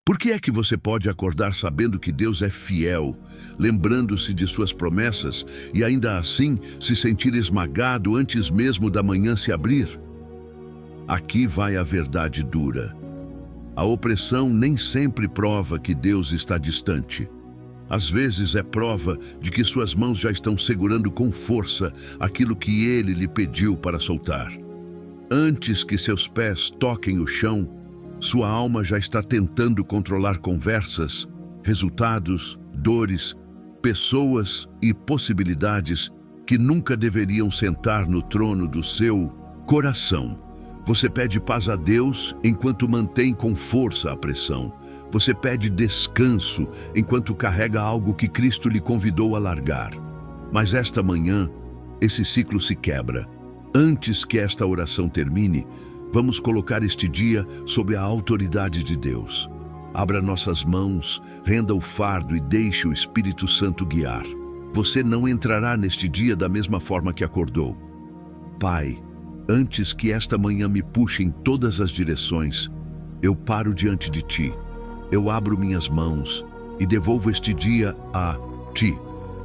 Por que é que você pode acordar sabendo que Deus é fiel, lembrando-se de suas promessas e ainda assim se sentir esmagado antes mesmo da manhã se abrir? Aqui vai a verdade dura. A opressão nem sempre prova que Deus está distante. Às vezes é prova de que suas mãos já estão segurando com força aquilo que Ele lhe pediu para soltar. Antes que seus pés toquem o chão, sua alma já está tentando controlar conversas, resultados, dores, pessoas e possibilidades que nunca deveriam sentar no trono do seu coração. Você pede paz a Deus enquanto mantém com força a pressão. Você pede descanso enquanto carrega algo que Cristo lhe convidou a largar. Mas esta manhã, esse ciclo se quebra. Antes que esta oração termine, vamos colocar este dia sob a autoridade de Deus. Abra nossas mãos, renda o fardo e deixe o Espírito Santo guiar. Você não entrará neste dia da mesma forma que acordou. Pai, antes que esta manhã me puxe em todas as direções, eu paro diante de Ti. Eu abro minhas mãos e devolvo este dia a Ti.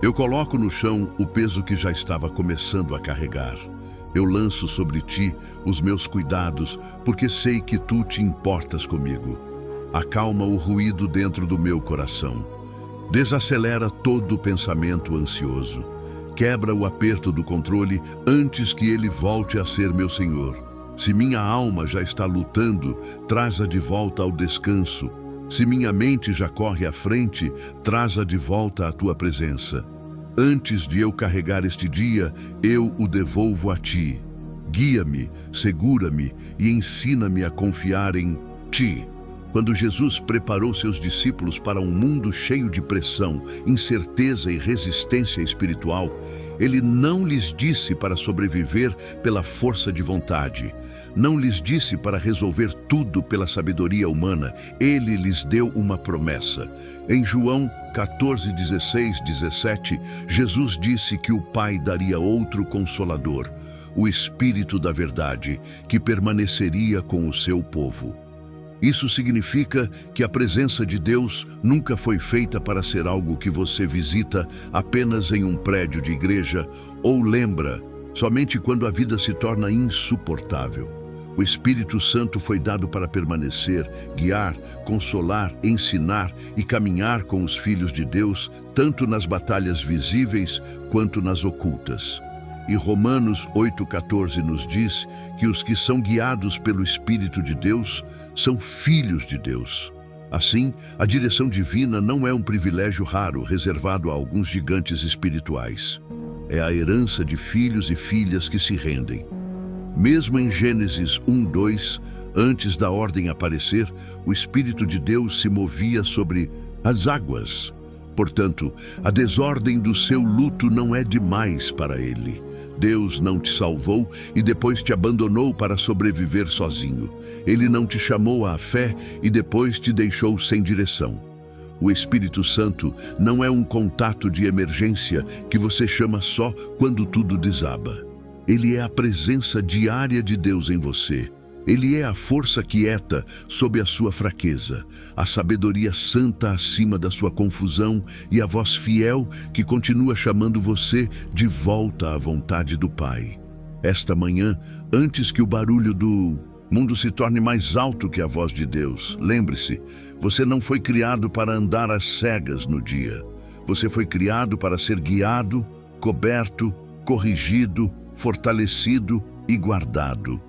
Eu coloco no chão o peso que já estava começando a carregar. Eu lanço sobre Ti os meus cuidados, porque sei que Tu te importas comigo. Acalma o ruído dentro do meu coração. Desacelera todo o pensamento ansioso. Quebra o aperto do controle antes que ele volte a ser meu Senhor. Se minha alma já está lutando, traz-a de volta ao descanso. Se minha mente já corre à frente, traz-a de volta à Tua presença. Antes de eu carregar este dia, eu o devolvo a Ti. Guia-me, segura-me e ensina-me a confiar em Ti. Quando Jesus preparou seus discípulos para um mundo cheio de pressão, incerteza e resistência espiritual, Ele não lhes disse para sobreviver pela força de vontade. Não lhes disse para resolver tudo pela sabedoria humana. Ele lhes deu uma promessa. Em João 14, 16, 17, Jesus disse que o Pai daria outro Consolador, o Espírito da Verdade, que permaneceria com o seu povo. Isso significa que a presença de Deus nunca foi feita para ser algo que você visita apenas em um prédio de igreja ou lembra somente quando a vida se torna insuportável. O Espírito Santo foi dado para permanecer, guiar, consolar, ensinar e caminhar com os filhos de Deus, tanto nas batalhas visíveis quanto nas ocultas. E Romanos 8,14 nos diz que os que são guiados pelo Espírito de Deus são filhos de Deus. Assim, a direção divina não é um privilégio raro reservado a alguns gigantes espirituais. É a herança de filhos e filhas que se rendem. Mesmo em Gênesis 1:2, antes da ordem aparecer, o Espírito de Deus se movia sobre as águas. Portanto, a desordem do seu luto não é demais para Ele. Deus não te salvou e depois te abandonou para sobreviver sozinho. Ele não te chamou à fé e depois te deixou sem direção. O Espírito Santo não é um contato de emergência que você chama só quando tudo desaba. Ele é a presença diária de Deus em você. Ele é a força quieta sob a sua fraqueza, a sabedoria santa acima da sua confusão e a voz fiel que continua chamando você de volta à vontade do Pai. Esta manhã, antes que o barulho do mundo se torne mais alto que a voz de Deus, lembre-se, você não foi criado para andar às cegas no dia. Você foi criado para ser guiado, coberto, corrigido, fortalecido e guardado.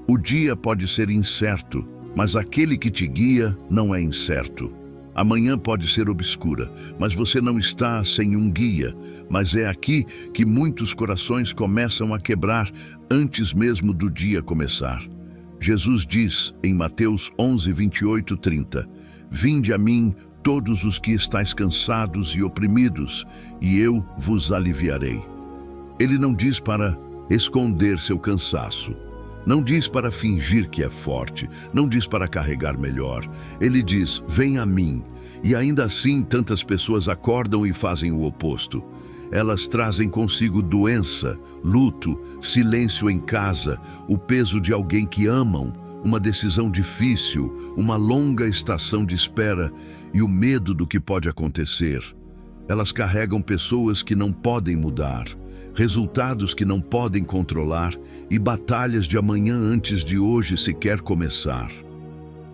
O dia pode ser incerto, mas aquele que te guia não é incerto. Amanhã pode ser obscura, mas você não está sem um guia. Mas é aqui que muitos corações começam a quebrar antes mesmo do dia começar. Jesus diz em Mateus 11, 28, 30, Vinde a mim todos os que estáis cansados e oprimidos, e eu vos aliviarei. Ele não diz para esconder seu cansaço. Não diz para fingir que é forte, não diz para carregar melhor. Ele diz, vem a mim. E ainda assim, tantas pessoas acordam e fazem o oposto. Elas trazem consigo doença, luto, silêncio em casa, o peso de alguém que amam, uma decisão difícil, uma longa estação de espera e o medo do que pode acontecer. Elas carregam pessoas que não podem mudar, resultados que não podem controlar e batalhas de amanhã antes de hoje sequer começar.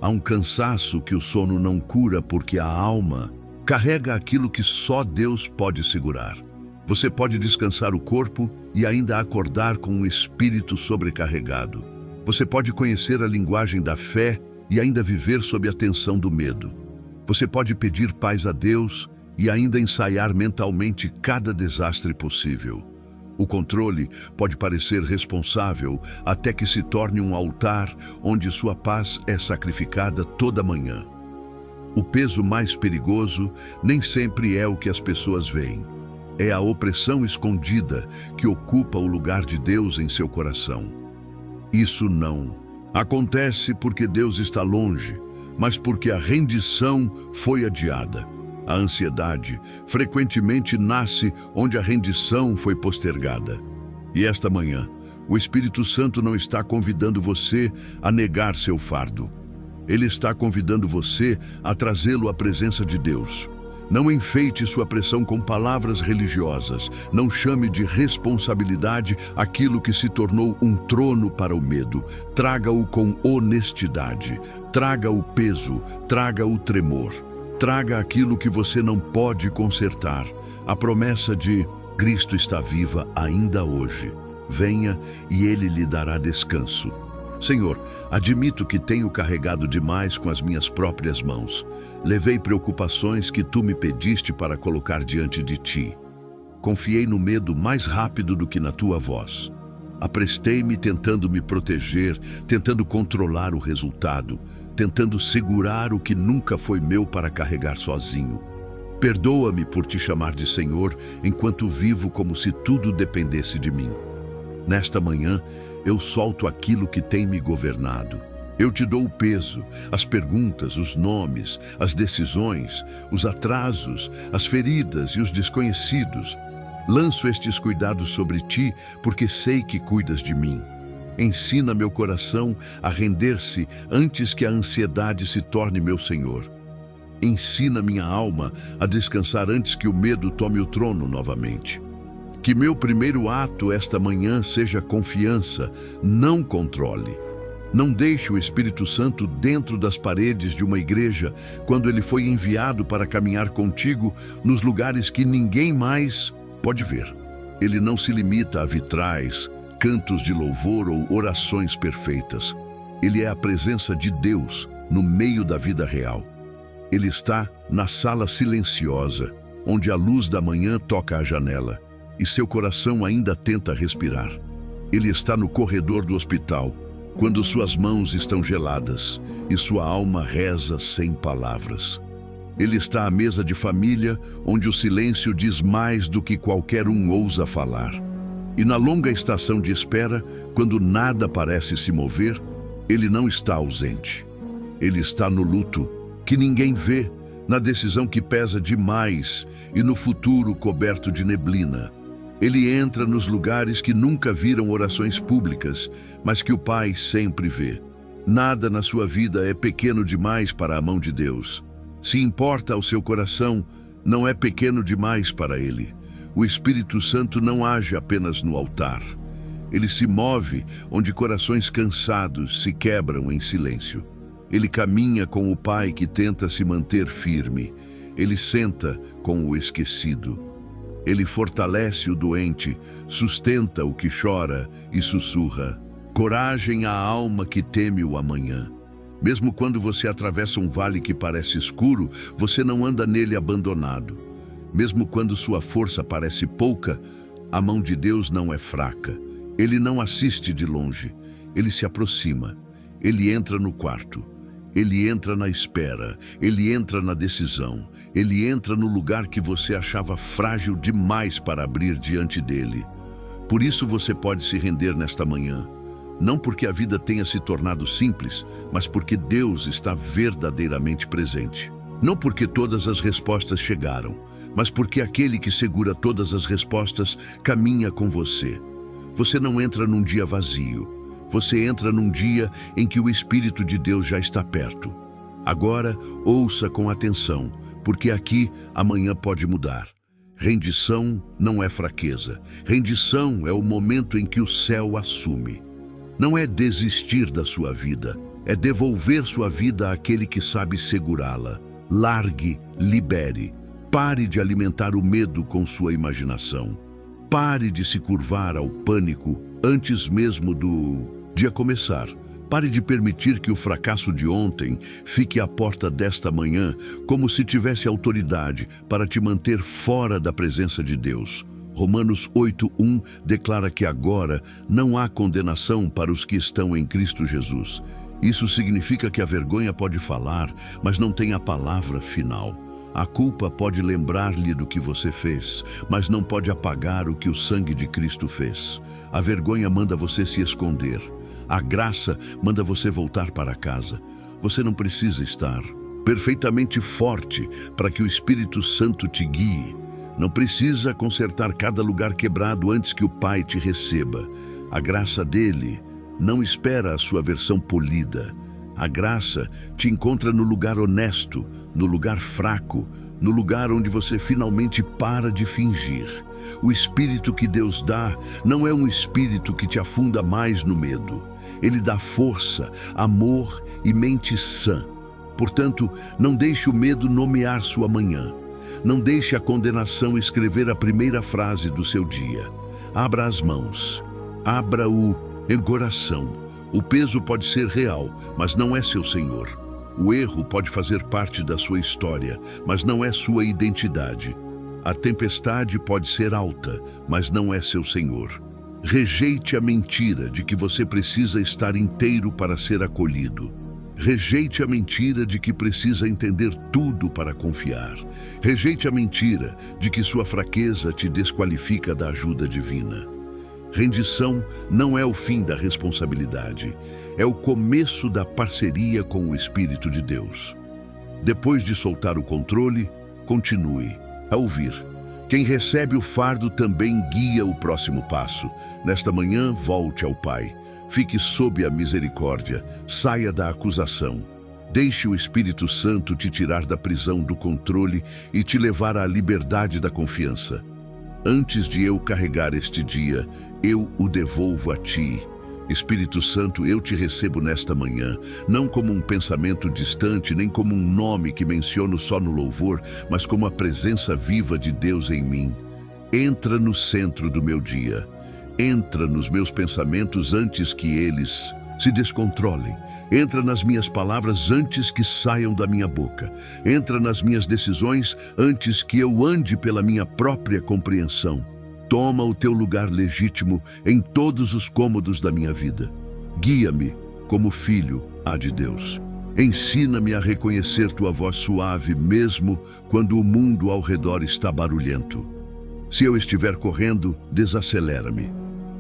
Há um cansaço que o sono não cura porque a alma carrega aquilo que só Deus pode segurar. Você pode descansar o corpo e ainda acordar com um espírito sobrecarregado. Você pode conhecer a linguagem da fé e ainda viver sob a tensão do medo. Você pode pedir paz a Deus e ainda ensaiar mentalmente cada desastre possível. O controle pode parecer responsável até que se torne um altar onde sua paz é sacrificada toda manhã. O peso mais perigoso nem sempre é o que as pessoas veem. É a opressão escondida que ocupa o lugar de Deus em seu coração. Isso não acontece porque Deus está longe, mas porque a rendição foi adiada. A ansiedade frequentemente nasce onde a rendição foi postergada. E esta manhã, o Espírito Santo não está convidando você a negar seu fardo. Ele está convidando você a trazê-lo à presença de Deus. Não enfeite sua pressão com palavras religiosas. Não chame de responsabilidade aquilo que se tornou um trono para o medo. Traga-o com honestidade. Traga o peso. Traga o tremor. Traga aquilo que você não pode consertar. A promessa de Cristo está viva ainda hoje. Venha e Ele lhe dará descanso. Senhor, admito que tenho carregado demais com as minhas próprias mãos. Levei preocupações que Tu me pediste para colocar diante de Ti. Confiei no medo mais rápido do que na Tua voz. Aprestei-me tentando me proteger, tentando controlar o resultado, tentando segurar o que nunca foi meu para carregar sozinho. Perdoa-me por Te chamar de Senhor enquanto vivo como se tudo dependesse de mim. Nesta manhã, eu solto aquilo que tem me governado. Eu Te dou o peso, as perguntas, os nomes, as decisões, os atrasos, as feridas e os desconhecidos. Lanço estes cuidados sobre Ti, porque sei que cuidas de mim. Ensina meu coração a render-se antes que a ansiedade se torne meu Senhor. Ensina minha alma a descansar antes que o medo tome o trono novamente. Que meu primeiro ato esta manhã seja confiança, não controle. Não deixe o Espírito Santo dentro das paredes de uma igreja quando ele foi enviado para caminhar contigo nos lugares que ninguém mais pode ver. Ele não se limita a vitrais, cantos de louvor ou orações perfeitas. Ele é a presença de Deus no meio da vida real. Ele está na sala silenciosa, onde a luz da manhã toca a janela e seu coração ainda tenta respirar. Ele está no corredor do hospital, quando suas mãos estão geladas e sua alma reza sem palavras. Ele está à mesa de família, onde o silêncio diz mais do que qualquer um ousa falar. E na longa estação de espera, quando nada parece se mover, ele não está ausente. Ele está no luto, que ninguém vê, na decisão que pesa demais e no futuro coberto de neblina. Ele entra nos lugares que nunca viram orações públicas, mas que o Pai sempre vê. Nada na sua vida é pequeno demais para a mão de Deus. Se importa ao seu coração, não é pequeno demais para Ele. O Espírito Santo não age apenas no altar. Ele se move onde corações cansados se quebram em silêncio. Ele caminha com o Pai que tenta se manter firme. Ele senta com o esquecido. Ele fortalece o doente, sustenta o que chora e sussurra. Coragem à alma que teme o amanhã. Mesmo quando você atravessa um vale que parece escuro, você não anda nele abandonado. Mesmo quando sua força parece pouca, a mão de Deus não é fraca. Ele não assiste de longe, ele se aproxima. Ele entra no quarto. Ele entra na espera, ele entra na decisão, ele entra no lugar que você achava frágil demais para abrir diante dele. Por isso você pode se render nesta manhã. Não porque a vida tenha se tornado simples, mas porque Deus está verdadeiramente presente. Não porque todas as respostas chegaram, mas porque aquele que segura todas as respostas caminha com você. Você não entra num dia vazio. Você entra num dia em que o Espírito de Deus já está perto. Agora, ouça com atenção, porque aqui amanhã pode mudar. Rendição não é fraqueza. Rendição é o momento em que o céu assume. Não é desistir da sua vida, é devolver sua vida àquele que sabe segurá-la. Largue, libere. Pare de alimentar o medo com sua imaginação. Pare de se curvar ao pânico antes mesmo do dia começar. Pare de permitir que o fracasso de ontem fique à porta desta manhã como se tivesse autoridade para te manter fora da presença de Deus. Romanos 8:1 declara que agora não há condenação para os que estão em Cristo Jesus. Isso significa que a vergonha pode falar, mas não tem a palavra final. A culpa pode lembrar-lhe do que você fez, mas não pode apagar o que o sangue de Cristo fez. A vergonha manda você se esconder. A graça manda você voltar para casa. Você não precisa estar perfeitamente forte para que o Espírito Santo te guie. Não precisa consertar cada lugar quebrado antes que o Pai te receba. A graça dele não espera a sua versão polida. A graça te encontra no lugar honesto, no lugar fraco, no lugar onde você finalmente para de fingir. O Espírito que Deus dá não é um Espírito que te afunda mais no medo. Ele dá força, amor e mente sã. Portanto, não deixe o medo nomear sua manhã. Não deixe a condenação escrever a primeira frase do seu dia. Abra as mãos. Abra-o em coração. O peso pode ser real, mas não é seu Senhor. O erro pode fazer parte da sua história, mas não é sua identidade. A tempestade pode ser alta, mas não é seu Senhor. Rejeite a mentira de que você precisa estar inteiro para ser acolhido. Rejeite a mentira de que precisa entender tudo para confiar. Rejeite a mentira de que sua fraqueza te desqualifica da ajuda divina. Rendição não é o fim da responsabilidade, é o começo da parceria com o Espírito de Deus. Depois de soltar o controle, continue a ouvir. Quem recebe o fardo também guia o próximo passo. Nesta manhã, volte ao Pai. Fique sob a misericórdia. Saia da acusação. Deixe o Espírito Santo te tirar da prisão do controle e te levar à liberdade da confiança. Antes de eu carregar este dia, eu o devolvo a ti. Espírito Santo, eu te recebo nesta manhã, não como um pensamento distante, nem como um nome que menciono só no louvor, mas como a presença viva de Deus em mim. Entra no centro do meu dia. Entra nos meus pensamentos antes que eles se descontrolem. Entra nas minhas palavras antes que saiam da minha boca. Entra nas minhas decisões antes que eu ande pela minha própria compreensão. Toma o teu lugar legítimo em todos os cômodos da minha vida. Guia-me como filho de Deus. Ensina-me a reconhecer tua voz suave mesmo quando o mundo ao redor está barulhento. Se eu estiver correndo, desacelera-me.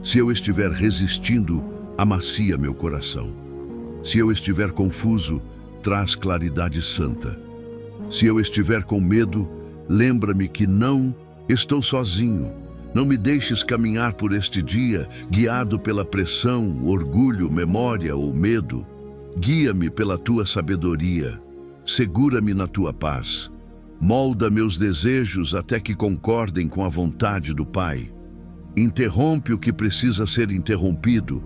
Se eu estiver resistindo, amacia meu coração. Se eu estiver confuso, traz claridade santa. Se eu estiver com medo, lembra-me que não estou sozinho. Não me deixes caminhar por este dia, guiado pela pressão, orgulho, memória ou medo. Guia-me pela tua sabedoria. Segura-me na tua paz. Molda meus desejos até que concordem com a vontade do Pai. Interrompe o que precisa ser interrompido.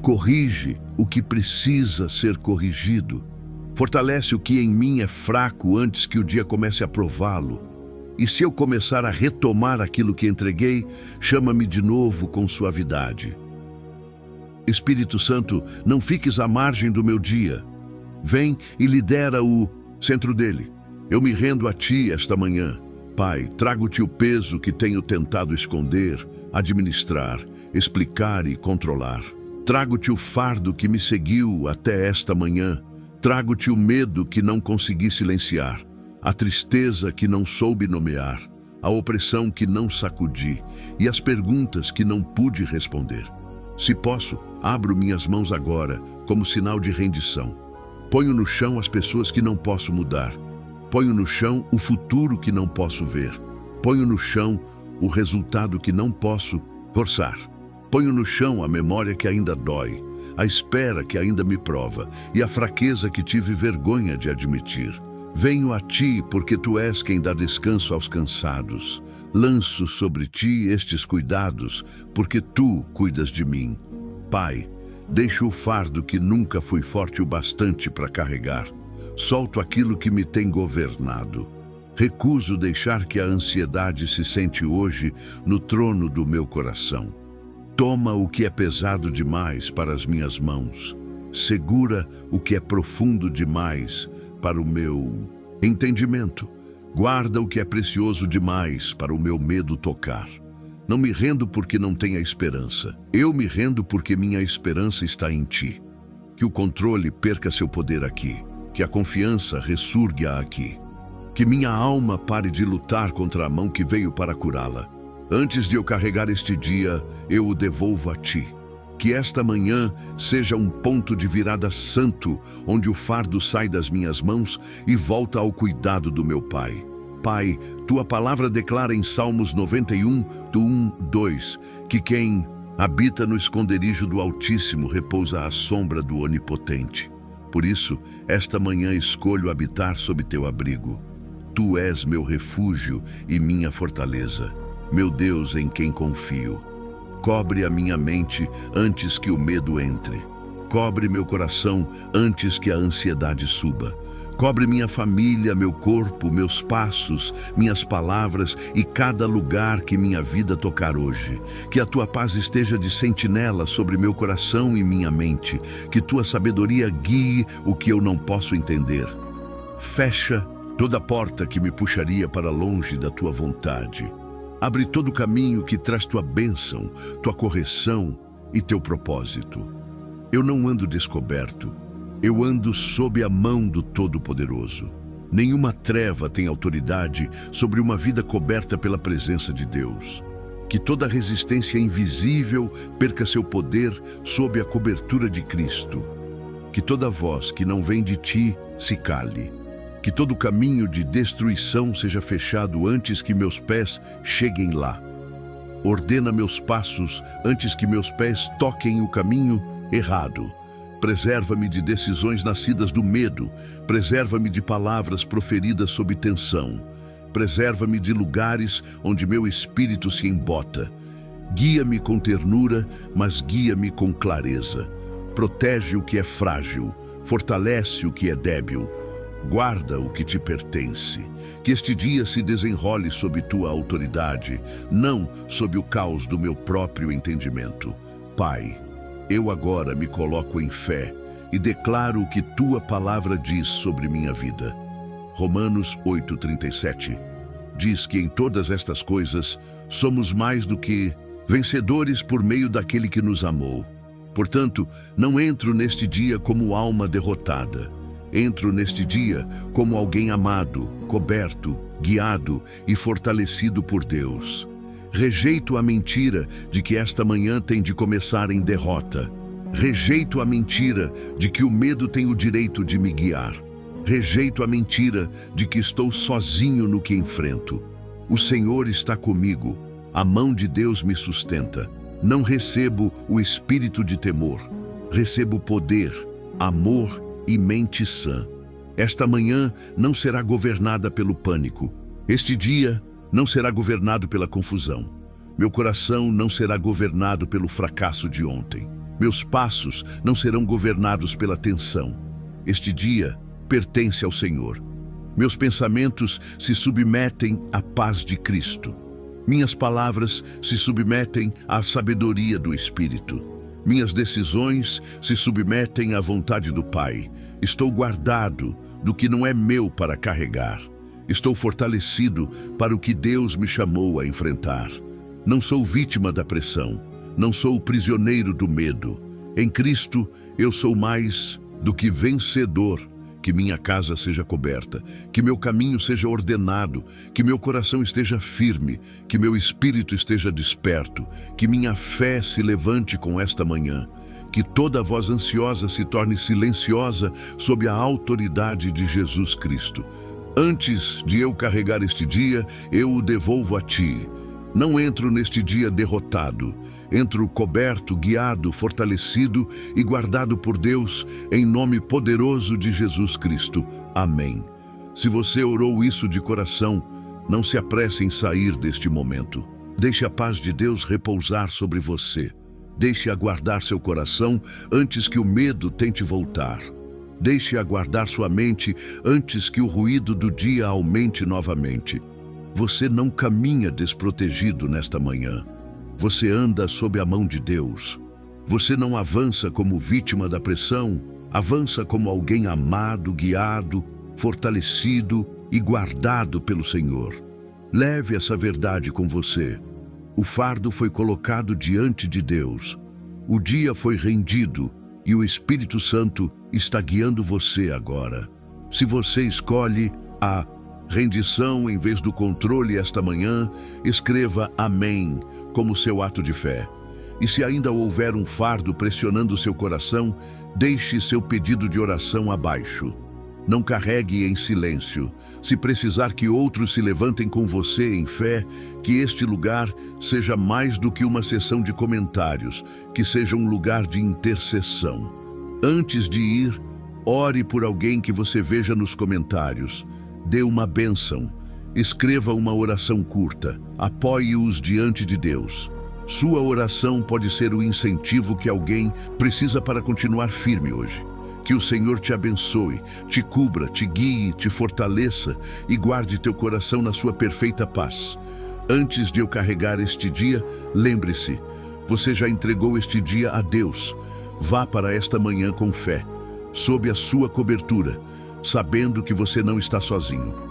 Corrige o que precisa ser corrigido. Fortalece o que em mim é fraco antes que o dia comece a prová-lo. E se eu começar a retomar aquilo que entreguei, chama-me de novo com suavidade. Espírito Santo, não fiques à margem do meu dia. Vem e lidera o centro dele. Eu me rendo a ti esta manhã. Pai, trago-te o peso que tenho tentado esconder, administrar, explicar e controlar. Trago-te o fardo que me seguiu até esta manhã. Trago-te o medo que não consegui silenciar, a tristeza que não soube nomear, a opressão que não sacudi e as perguntas que não pude responder. Se posso, abro minhas mãos agora como sinal de rendição. Ponho no chão as pessoas que não posso mudar. Ponho no chão o futuro que não posso ver. Ponho no chão o resultado que não posso forçar. Ponho no chão a memória que ainda dói, a espera que ainda me prova e a fraqueza que tive vergonha de admitir. Venho a ti porque tu és quem dá descanso aos cansados. Lanço sobre ti estes cuidados porque tu cuidas de mim. Pai, deixo o fardo que nunca fui forte o bastante para carregar. Solto aquilo que me tem governado. Recuso deixar que a ansiedade se sente hoje no trono do meu coração. Toma o que é pesado demais para as minhas mãos. Segura o que é profundo demais para o meu entendimento. Guarda o que é precioso demais para o meu medo tocar. Não me rendo porque não tenha esperança. Eu me rendo porque minha esperança está em ti. Que o controle perca seu poder aqui. Que a confiança ressurga aqui. Que minha alma pare de lutar contra a mão que veio para curá-la. Antes de eu carregar este dia, eu o devolvo a ti. Que esta manhã seja um ponto de virada santo, onde o fardo sai das minhas mãos e volta ao cuidado do meu Pai. Pai, tua palavra declara em Salmos 91, do 1-2, que quem habita no esconderijo do Altíssimo repousa à sombra do Onipotente. Por isso, esta manhã escolho habitar sob teu abrigo. Tu és meu refúgio e minha fortaleza, meu Deus em quem confio. Cobre a minha mente antes que o medo entre. Cobre meu coração antes que a ansiedade suba. Cobre minha família, meu corpo, meus passos, minhas palavras e cada lugar que minha vida tocar hoje. Que a tua paz esteja de sentinela sobre meu coração e minha mente. Que tua sabedoria guie o que eu não posso entender. Fecha toda porta que me puxaria para longe da tua vontade. Abre todo o caminho que traz tua bênção, tua correção e teu propósito. Eu não ando descoberto, eu ando sob a mão do Todo-Poderoso. Nenhuma treva tem autoridade sobre uma vida coberta pela presença de Deus. Que toda resistência invisível perca seu poder sob a cobertura de Cristo. Que toda voz que não vem de ti se cale. Que todo caminho de destruição seja fechado antes que meus pés cheguem lá. Ordena meus passos antes que meus pés toquem o caminho errado. Preserva-me de decisões nascidas do medo. Preserva-me de palavras proferidas sob tensão. Preserva-me de lugares onde meu espírito se embota. Guia-me com ternura, mas guia-me com clareza. Protege o que é frágil. Fortalece o que é débil. Guarda o que te pertence. Que este dia se desenrole sob tua autoridade, não sob o caos do meu próprio entendimento. Pai, eu agora me coloco em fé e declaro o que tua palavra diz sobre minha vida. Romanos 8:37 diz que em todas estas coisas somos mais do que vencedores por meio daquele que nos amou. Portanto, não entro neste dia como alma derrotada. Entro neste dia como alguém amado, coberto, guiado e fortalecido por Deus. Rejeito a mentira de que esta manhã tem de começar em derrota. Rejeito a mentira de que o medo tem o direito de me guiar. Rejeito a mentira de que estou sozinho no que enfrento. O Senhor está comigo. A mão de Deus me sustenta. Não recebo o espírito de temor. Recebo poder, amor e mente sã. Esta manhã não será governada pelo pânico. Este dia não será governado pela confusão. Meu coração não será governado pelo fracasso de ontem. Meus passos não serão governados pela tensão. Este dia pertence ao Senhor. Meus pensamentos se submetem à paz de Cristo. Minhas palavras se submetem à sabedoria do Espírito. Minhas decisões se submetem à vontade do Pai. Estou guardado do que não é meu para carregar. Estou fortalecido para o que Deus me chamou a enfrentar. Não sou vítima da pressão. Não sou prisioneiro do medo. Em Cristo, eu sou mais do que vencedor. Que minha casa seja coberta, que meu caminho seja ordenado, que meu coração esteja firme, que meu espírito esteja desperto, que minha fé se levante com esta manhã, que toda voz ansiosa se torne silenciosa sob a autoridade de Jesus Cristo. Antes de eu carregar este dia, eu o devolvo a ti. Não entro neste dia derrotado. Entro coberto, guiado, fortalecido e guardado por Deus, em nome poderoso de Jesus Cristo. Amém. Se você orou isso de coração, não se apresse em sair deste momento. Deixe a paz de Deus repousar sobre você. Deixe aguardar seu coração antes que o medo tente voltar. Deixe aguardar sua mente antes que o ruído do dia aumente novamente. Você não caminha desprotegido nesta manhã. Você anda sob a mão de Deus. Você não avança como vítima da pressão, avança como alguém amado, guiado, fortalecido e guardado pelo Senhor. Leve essa verdade com você. O fardo foi colocado diante de Deus. O dia foi rendido e o Espírito Santo está guiando você agora. Se você escolhe a rendição em vez do controle esta manhã, escreva Amém como seu ato de fé. E se ainda houver um fardo pressionando seu coração, deixe seu pedido de oração abaixo. Não carregue em silêncio. Se precisar que outros se levantem com você em fé, que este lugar seja mais do que uma sessão de comentários, que seja um lugar de intercessão. Antes de ir, ore por alguém que você veja nos comentários. Dê uma bênção. Escreva uma oração curta. Apoie-os diante de Deus. Sua oração pode ser o incentivo que alguém precisa para continuar firme hoje. Que o Senhor te abençoe, te cubra, te guie, te fortaleça e guarde teu coração na sua perfeita paz. Antes de eu carregar este dia, lembre-se, você já entregou este dia a Deus. Vá para esta manhã com fé, sob a sua cobertura, sabendo que você não está sozinho.